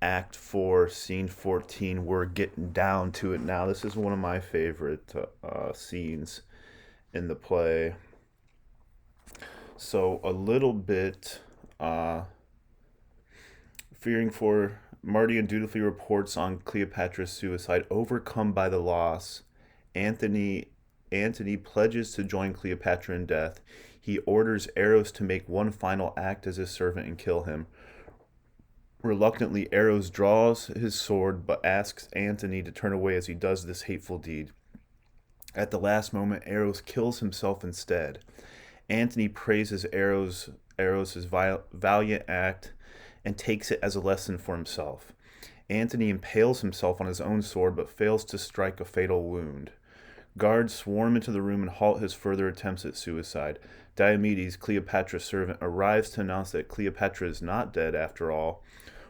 Act 4, Scene 14. We're getting down to it now. This is one of my favorite scenes in the play. So, a little bit fearing for Mardian dutifully reports on Cleopatra's suicide. Overcome by the loss, Anthony Antony pledges to join Cleopatra in death. He orders Eros to make one final act as his servant and kill him. Reluctantly, Eros draws his sword but asks Antony to turn away as he does this hateful deed. At the last moment, Eros kills himself instead. Antony praises Eros' valiant act and takes it as a lesson for himself. Antony impales himself on his own sword but fails to strike a fatal wound. Guards swarm into the room and halt his further attempts at suicide. Diomedes, Cleopatra's servant, arrives to announce that Cleopatra is not dead after all.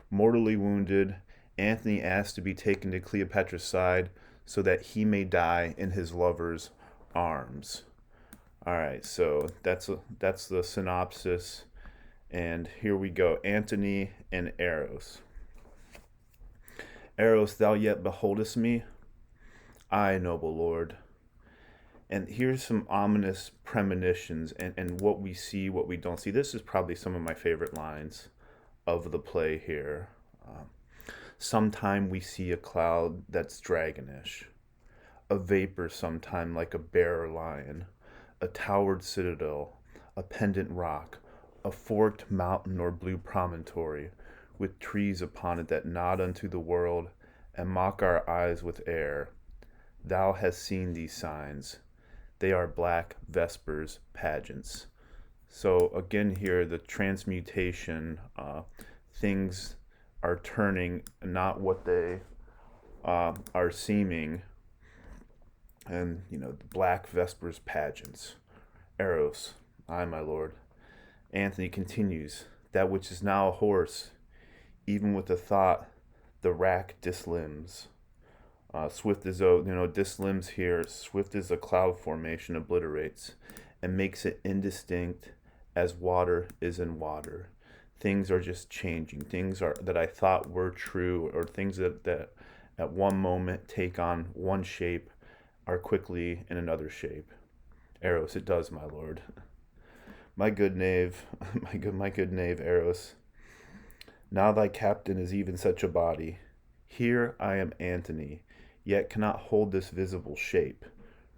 Mortally wounded, Antony asks to be taken to Cleopatra's side so that he may die in his lover's arms. All right, so that's the synopsis, and here we go. Antony and Eros. Eros, thou yet beholdest me? Aye, noble lord. And here's some ominous premonitions and what we see, what we don't see. This is probably some of my favorite lines of the play here. Sometime we see a cloud that's dragonish, a vapor sometime like a bear or lion, a towered citadel, a pendant rock, a forked mountain or blue promontory, with trees upon it that nod unto the world and mock our eyes with air. Thou hast seen these signs. They are black Vespers pageants. So again here, the transmutation, things are turning not what they are seeming. And, the black Vespers pageants. Eros, aye, my lord. Antony continues, that which is now a horse, even with the thought, the rack dislimbs. Swift as dislimbs here, swift as a cloud formation obliterates and makes it indistinct as water is in water. Things are just changing. Things are that I thought were true, or things that at one moment take on one shape are quickly in another shape. Eros, it does, my lord. My good knave, my good knave, Eros. Now thy captain is even such a body. Here I am Antony, yet cannot hold this visible shape.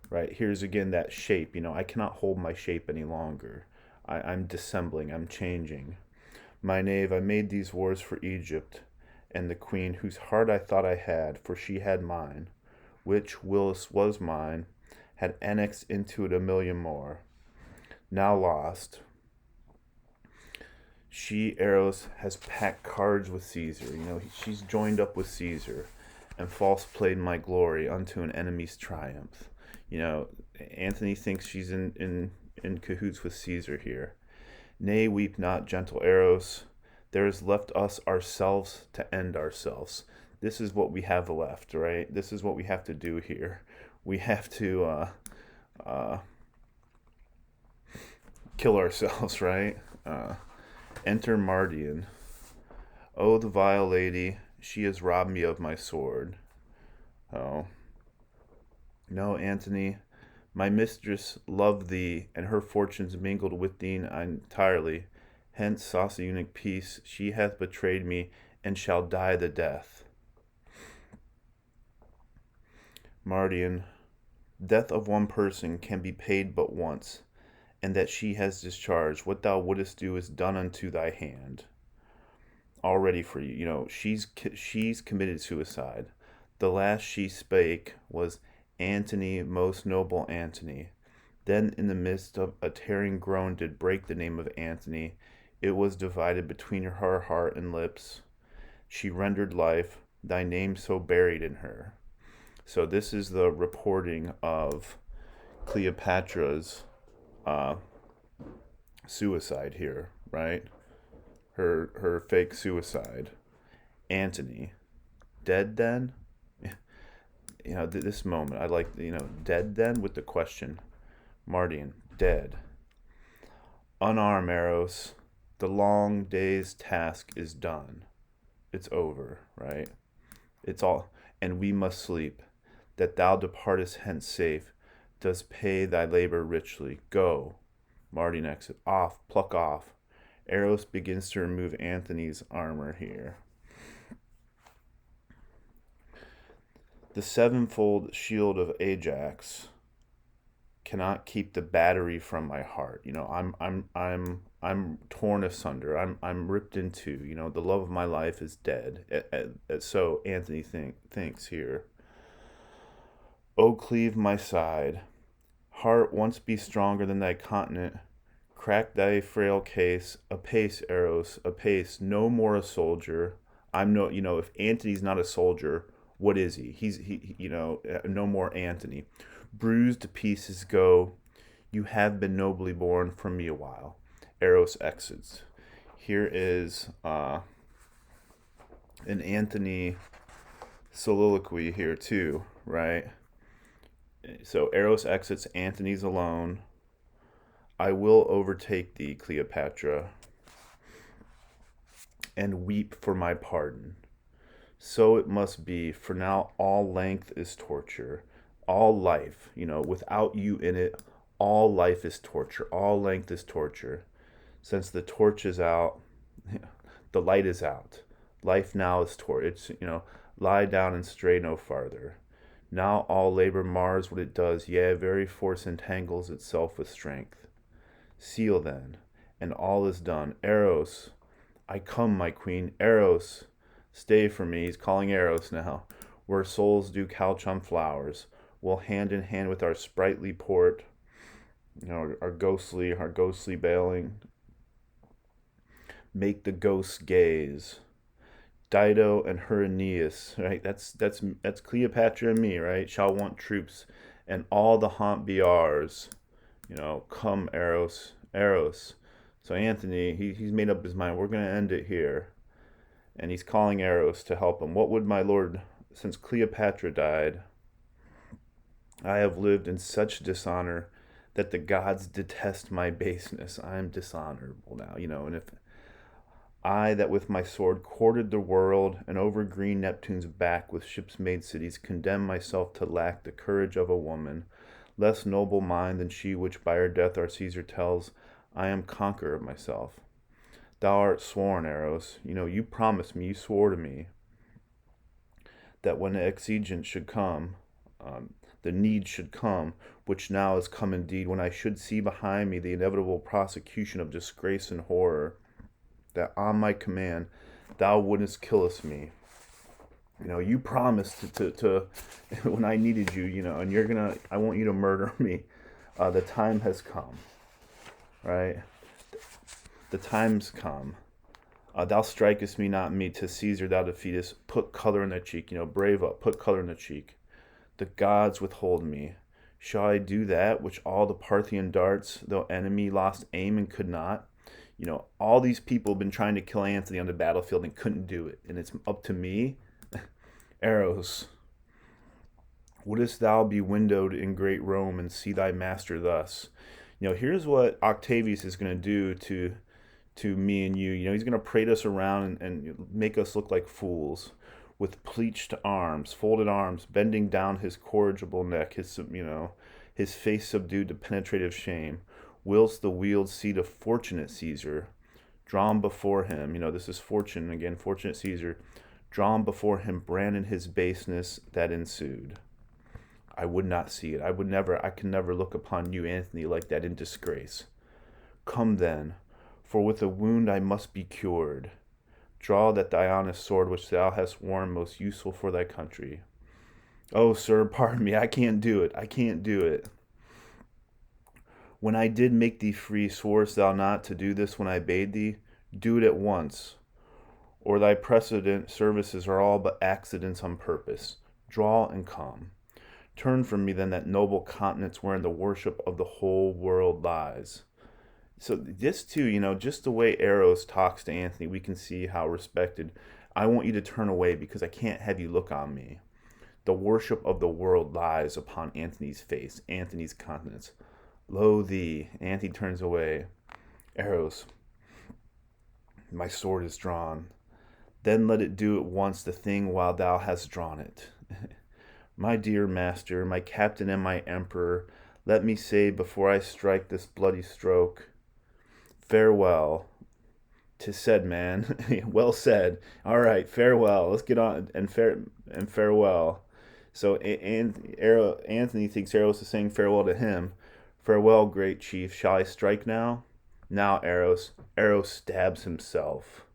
Right? Here's again that shape. I cannot hold my shape any longer. I'm dissembling, I'm changing. My knave, I made these wars for Egypt, and the queen whose heart I thought I had, for she had mine, which whilst was mine, had annexed into it a million more. Now lost, she, Eros, has packed cards with Caesar. She's joined up with Caesar and false played my glory unto an enemy's triumph. Antony thinks she's in cahoots with Caesar here. Nay, weep not, gentle Eros. There is left us ourselves to end ourselves. This is what we have left, right? This is what we have to do here. We have to kill ourselves, right? Enter Mardian. Oh, the vile lady, she has robbed me of my sword. Oh. No, Antony, my mistress loved thee, and her fortunes mingled with thee entirely. Hence, saucy eunuch peace, she hath betrayed me, and shall die the death. Mardian, death of one person can be paid but once, and that she has discharged. What thou wouldest do is done unto thy hand. Already for you, she's committed suicide. The last she spake was, Antony, most noble Antony. Then in the midst of a tearing groan did break the name of Antony. It was divided between her heart and lips. She rendered life, thy name so buried in her. So this is the reporting of Cleopatra's suicide here, right? Her fake suicide. Antony, dead then? This moment, I like, dead then with the question. Mardian, dead. Unarm, Eros. The long day's task is done. it's over, right? It's all, and we must sleep, that thou departest hence safe, does pay thy labor richly. Go, Marty exit, off, pluck off. Eros begins to remove Antony's armor here. The sevenfold shield of Ajax cannot keep the battery from my heart. I'm torn asunder. I'm ripped in two. The love of my life is dead. So Antony thinks here. O cleave my side, heart once be stronger than thy continent. Crack thy frail case, apace, Eros, apace. No more a soldier. I'm no. If Antony's not a soldier, what is he? No more Antony. Bruised to pieces go. You have been nobly born from me a while. Eros exits. Here is an Antony soliloquy here too, right? So Eros exits. Antony's alone. I will overtake thee, Cleopatra, and weep for my pardon. So it must be, for now all length is torture. All life, without you in it, all life is torture. All length is torture. Since the torch is out, the light is out. Life now is torture. It's, lie down and stray no farther. Now all labor mars what it does, yea, very force entangles itself with strength. Seal then, and all is done. Eros, I come, my queen. Eros, stay for me. He's calling Eros now. Where souls do couch on flowers, we'll hand in hand with our sprightly port, our ghostly bailing, make the ghosts gaze. Dido and her Aeneas, right? That's Cleopatra and me, right? Shall want troops, and all the haunt be ours. Come, Eros. So Antony, he's made up his mind. We're going to end it here. And he's calling Eros to help him. What would my lord, since Cleopatra died, I have lived in such dishonor that the gods detest my baseness. I am dishonorable now, and if I that with my sword courted the world, and over green Neptune's back with ships made cities, condemn myself to lack the courage of a woman, less noble mind than she which by her death our Caesar tells, I am conqueror of myself. Thou art sworn, Eros. You promised me, you swore to me, that when the exigent should come, the need should come, which now has come indeed, when I should see behind me the inevitable prosecution of disgrace and horror, that on my command thou wouldn't killest me. You promised to when I needed you, and I want you to murder me. The time has come, right? The time's come. Thou strikest me, not me. To Caesar thou defeatest. Put color in the cheek. Brave up. Put color in the cheek. The gods withhold me. Shall I do that which all the Parthian darts, though enemy, lost aim and could not? All these people have been trying to kill Antony on the battlefield and couldn't do it. And it's up to me? Eros, wouldst thou be windowed in great Rome and see thy master thus? Here's what Octavius is going to do to me and you. He's going to parade us around and make us look like fools with pleached arms, folded arms, bending down his corrigible neck, his face subdued to penetrative shame, whilst the wheeled seat of fortunate Caesar, drawn before him, this is fortune again, fortunate Caesar, drawn before him, branded his baseness that ensued. I would not see it. I can never look upon you, Antony, like that in disgrace. Come then, for with a wound I must be cured. Draw that thy honest sword which thou hast worn most useful for thy country. Oh, sir, pardon me, I can't do it. When I did make thee free, sworest thou not to do this when I bade thee? Do it at once, or thy precedent services are all but accidents on purpose. Draw and come. Turn from me then that noble countenance wherein the worship of the whole world lies. So this too, just the way Eros talks to Antony, we can see how respected. I want you to turn away because I can't have you look on me. The worship of the world lies upon Antony's face, Antony's countenance. Lo thee, Antony turns away. Eros, my sword is drawn. Then let it do at once the thing while thou hast drawn it. My dear master, my captain and my emperor, let me say before I strike this bloody stroke, farewell. 'Tis said, man. Well said. All right, farewell. Let's get on and farewell. So Antony thinks Eros is saying farewell to him. Farewell, great chief. Shall I strike now? Now, Eros. Eros stabs himself.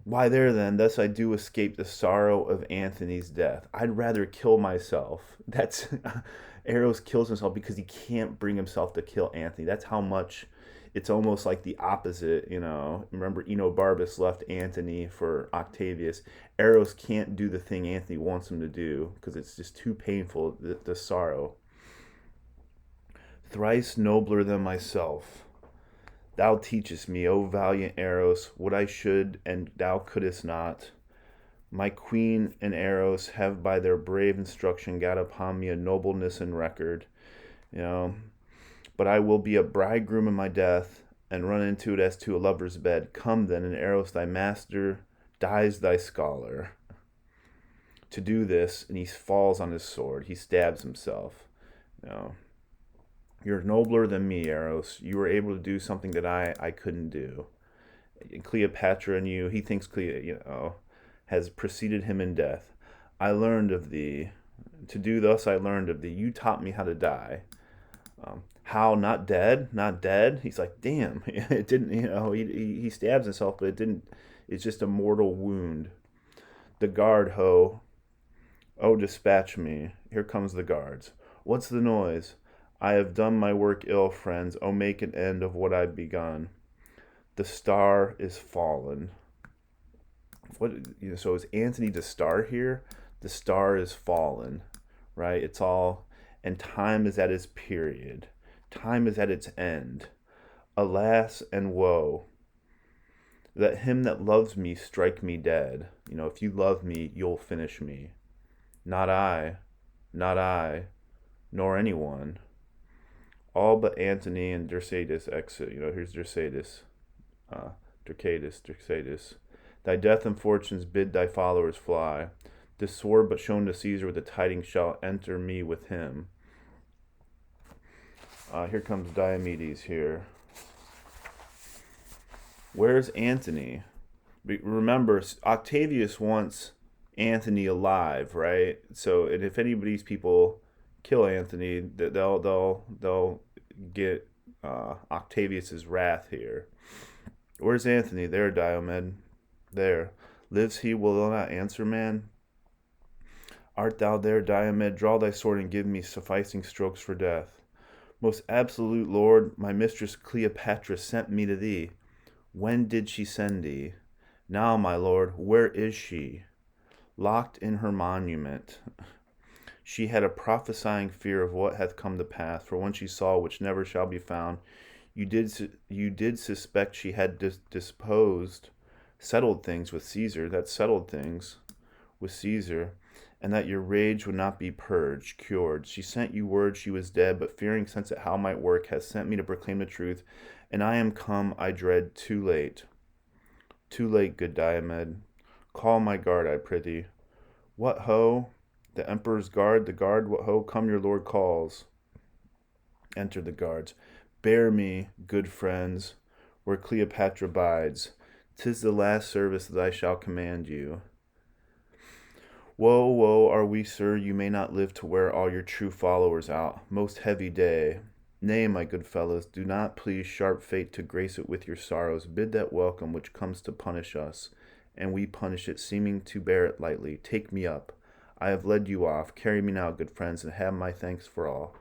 Why there then, thus I do escape the sorrow of Antony's death. I'd rather kill myself. That's Eros kills himself because he can't bring himself to kill Antony. That's how much it's almost like the opposite, you know. Remember, Enobarbus left Antony for Octavius. Eros can't do the thing Antony wants him to do because it's just too painful, the sorrow. Thrice nobler than myself, thou teachest me, O valiant Eros, what I should and thou couldst not. My queen and Eros have by their brave instruction got upon me a nobleness and record, you know. But I will be a bridegroom in my death, and run into it as to a lover's bed. Come then, and Eros thy master dies thy scholar. To do this, and he falls on his sword. He stabs himself. You know, you're nobler than me, Eros. You were able to do something that I couldn't do. Cleopatra and you, he thinks has preceded him in death. I learned of thee. To do thus I learned of thee. You taught me how to die. How, not dead? Not dead? He's like, damn, it didn't, he stabs himself, but it didn't, it's just a mortal wound. The guard, ho. Oh, dispatch me. Here comes the guards. What's the noise? I have done my work ill, friends. Oh, make an end of what I've begun. The star is fallen. So is Antony the star here? The star is fallen, right? It's all, and time is at its period. Time is at its end. Alas and woe. Let him that loves me strike me dead. If you love me, you'll finish me. Not I, nor anyone. All but Antony and Dercetus exit. Here's Dercetus. Dercetus. Thy death and fortunes bid thy followers fly. This sword but shown to Caesar with the tidings shall enter me with him. Here comes Diomedes here. Where's Antony? Remember, Octavius wants Antony alive, right? So, and if any of these people kill Antony, they'll get Octavius's wrath here. Where's Antony? There, Diomed. There. Lives he? Will thou not answer, man? Art thou there, Diomed? Draw thy sword and give me sufficing strokes for death. Most absolute Lord, my mistress Cleopatra sent me to thee. When did she send thee? Now, my lord, where is she? Locked in her monument. She had a prophesying fear of what hath come to pass, for when she saw which never shall be found, you did suspect she had settled things with Caesar, that settled things with Caesar, and that your rage would not be purged, cured. She sent you word she was dead, but fearing since it how might work, has sent me to proclaim the truth, and I am come, I dread, too late. Too late, good Diomed. Call my guard, I prithee. What ho? The emperor's guard, the guard, what ho? Come, your lord calls. Enter the guards. Bear me, good friends, where Cleopatra bides. 'Tis the last service that I shall command you. Woe, woe are we, sir, you may not live to wear all your true followers out. Most heavy day. Nay, my good fellows, do not please sharp fate to grace it with your sorrows. Bid that welcome which comes to punish us, and we punish it, seeming to bear it lightly. Take me up. I have led you off. Carry me now, good friends, and have my thanks for all.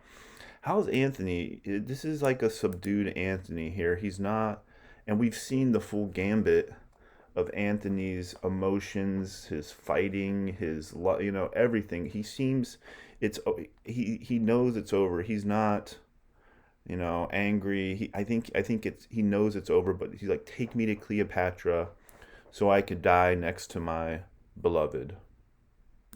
How's Antony? This is like a subdued Antony here. He's not, and we've seen the full gambit of Antony's emotions, his fighting, his everything. He seems he knows it's over. He's not angry. I think he knows it's over, but he's like, take me to Cleopatra so I could die next to my beloved.